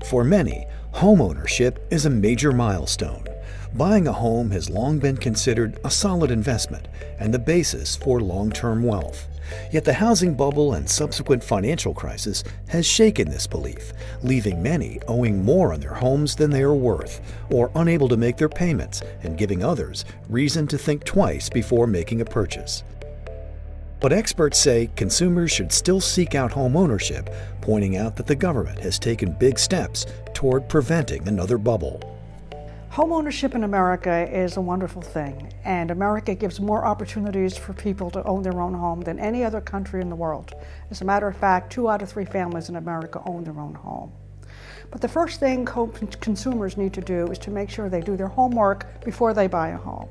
For many, homeownership is a major milestone. Buying a home has long been considered a solid investment and the basis for long-term wealth. Yet the housing bubble and subsequent financial crisis has shaken this belief, leaving many owing more on their homes than they are worth, or unable to make their payments, and giving others reason to think twice before making a purchase. But experts say consumers should still seek out home ownership, pointing out that the government has taken big steps toward preventing another bubble. Homeownership in America is a wonderful thing, and America gives more opportunities for people to own their own home than any other country in the world. As a matter of fact, 2 out of 3 families in America own their own home. But the first thing consumers need to do is to make sure they do their homework before they buy a home.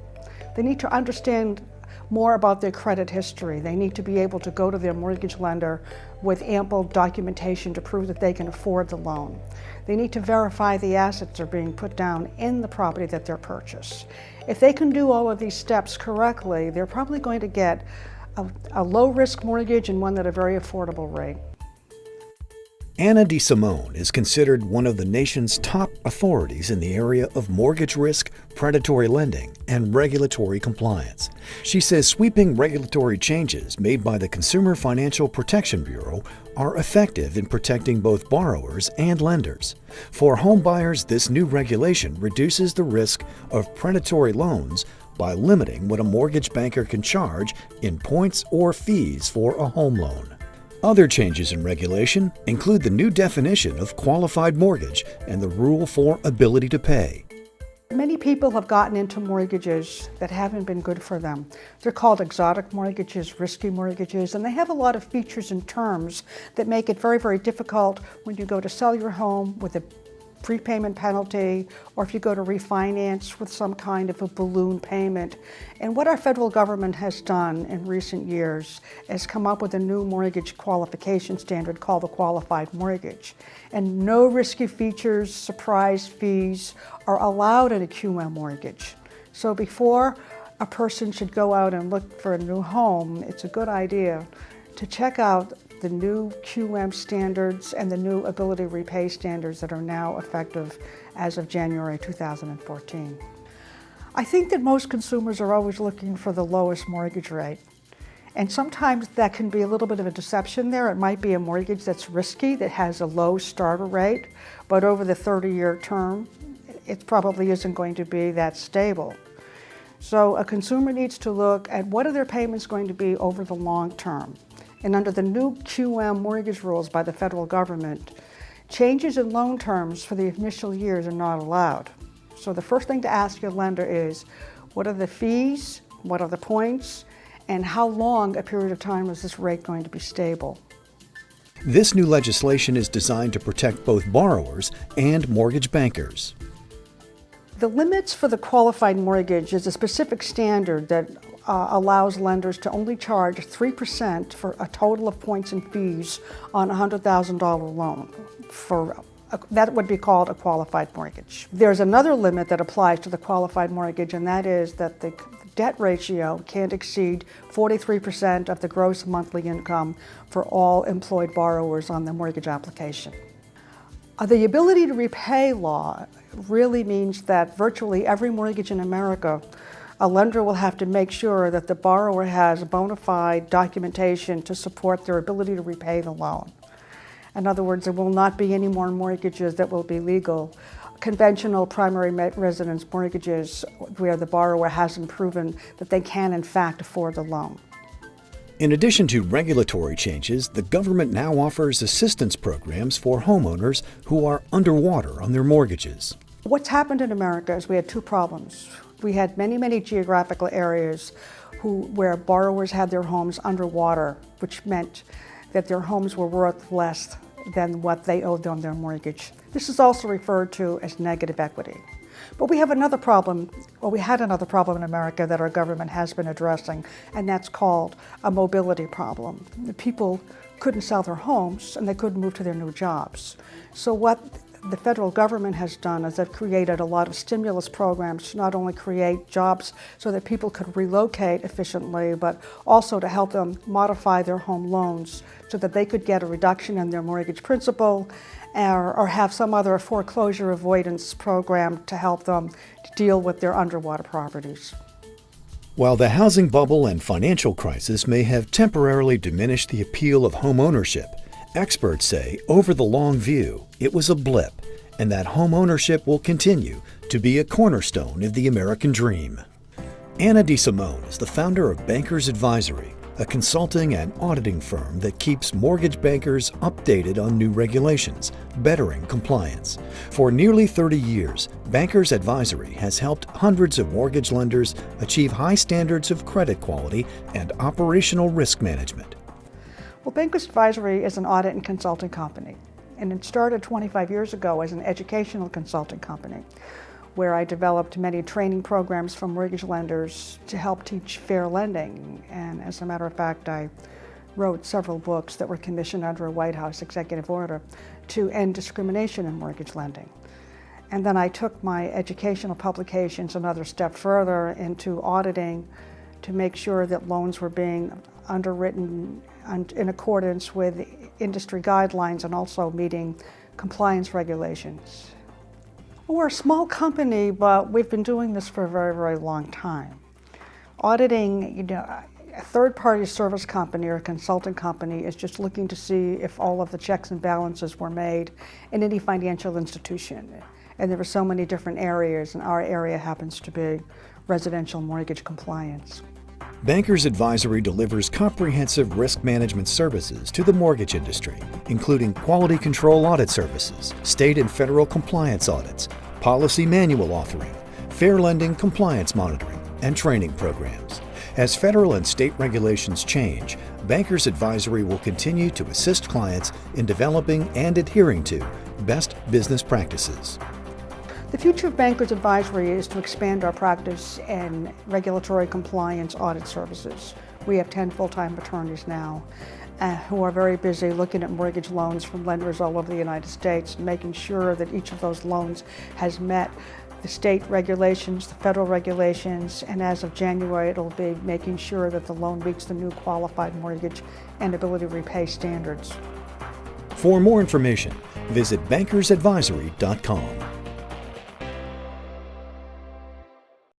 They need to understand more about their credit history. They need to be able to go to their mortgage lender with ample documentation to prove that they can afford the loan. They need to verify the assets are being put down in the property that they're purchased. If they can do all of these steps correctly, they're probably going to get a low-risk mortgage and one at a very affordable rate. Anna DeSimone is considered one of the nation's top authorities in the area of mortgage risk, predatory lending, and regulatory compliance. She says sweeping regulatory changes made by the Consumer Financial Protection Bureau are effective in protecting both borrowers and lenders. For home buyers, this new regulation reduces the risk of predatory loans by limiting what a mortgage banker can charge in points or fees for a home loan. Other changes in regulation include the new definition of qualified mortgage and the rule for ability to pay. Many people have gotten into mortgages that haven't been good for them. They're called exotic mortgages, risky mortgages, and they have a lot of features and terms that make it very, very difficult when you go to sell your home with a prepayment penalty, or if you go to refinance with some kind of a balloon payment. And what our federal government has done in recent years is come up with a new mortgage qualification standard called the qualified mortgage. And no risky features, surprise fees are allowed in a QM mortgage. So before a person should go out and look for a new home, it's a good idea to check out the new QM standards and the new ability to repay standards that are now effective as of January 2014. I think that most consumers are always looking for the lowest mortgage rate. And sometimes that can be a little bit of a deception there. It might be a mortgage that's risky, that has a low starter rate, but over the 30-year term, it probably isn't going to be that stable. So a consumer needs to look at what are their payments going to be over the long term. And under the new QM mortgage rules by the federal government, changes in loan terms for the initial years are not allowed. So the first thing to ask your lender is, what are the fees, what are the points, and how long a period of time is this rate going to be stable? This new legislation is designed to protect both borrowers and mortgage bankers. The limits for the qualified mortgage is a specific standard that allows lenders to only charge 3% for a total of points and fees on a $100,000 loan. That would be called a qualified mortgage. There's another limit that applies to the qualified mortgage, and that is that the debt ratio can't exceed 43% of the gross monthly income for all employed borrowers on the mortgage application. The ability to repay law really means that virtually every mortgage in America, a lender will have to make sure that the borrower has bona fide documentation to support their ability to repay the loan. In other words, there will not be any more mortgages that will be legal. Conventional primary residence mortgages where the borrower hasn't proven that they can in fact afford the loan. In addition to regulatory changes, the government now offers assistance programs for homeowners who are underwater on their mortgages. What's happened in America is we had 2 problems. We had many geographical areas where borrowers had their homes underwater, which meant that their homes were worth less than what they owed on their mortgage. This is also referred to as negative equity. But we have another problem, or we had another problem in America that our government has been addressing, and that's called a mobility problem. The people couldn't sell their homes and they couldn't move to their new jobs. So what the federal government has done is they've created a lot of stimulus programs to not only create jobs so that people could relocate efficiently, but also to help them modify their home loans so that they could get a reduction in their mortgage principal or have some other foreclosure avoidance program to help them to deal with their underwater properties. While the housing bubble and financial crisis may have temporarily diminished the appeal of homeownership, experts say over the long view, it was a blip, and that homeownership will continue to be a cornerstone of the American dream. Anna DeSimone is the founder of Bankers Advisory, a consulting and auditing firm that keeps mortgage bankers updated on new regulations, bettering compliance. For nearly 30 years, Bankers Advisory has helped hundreds of mortgage lenders achieve high standards of credit quality and operational risk management. Well, Bankers Advisory is an audit and consulting company, and it started 25 years ago as an educational consulting company, where I developed many training programs for mortgage lenders to help teach fair lending. And as a matter of fact, I wrote several books that were commissioned under a White House executive order to end discrimination in mortgage lending. And then I took my educational publications another step further into auditing to make sure that loans were being underwritten in accordance with industry guidelines and also meeting compliance regulations. We're a small company, but we've been doing this for a very, very long time. Auditing, a third-party service company or a consulting company is just looking to see if all of the checks and balances were made in any financial institution. And there are so many different areas, and our area happens to be residential mortgage compliance. Bankers Advisory delivers comprehensive risk management services to the mortgage industry, including quality control audit services, state and federal compliance audits, policy manual authoring, fair lending compliance monitoring, and training programs. As federal and state regulations change, Bankers Advisory will continue to assist clients in developing and adhering to best business practices. The future of Bankers Advisory is to expand our practice in regulatory compliance audit services. We have 10 full-time attorneys now who are very busy looking at mortgage loans from lenders all over the United States and making sure that each of those loans has met the state regulations, the federal regulations, and as of January it'll be making sure that the loan meets the new qualified mortgage and ability to repay standards. For more information, visit bankersadvisory.com.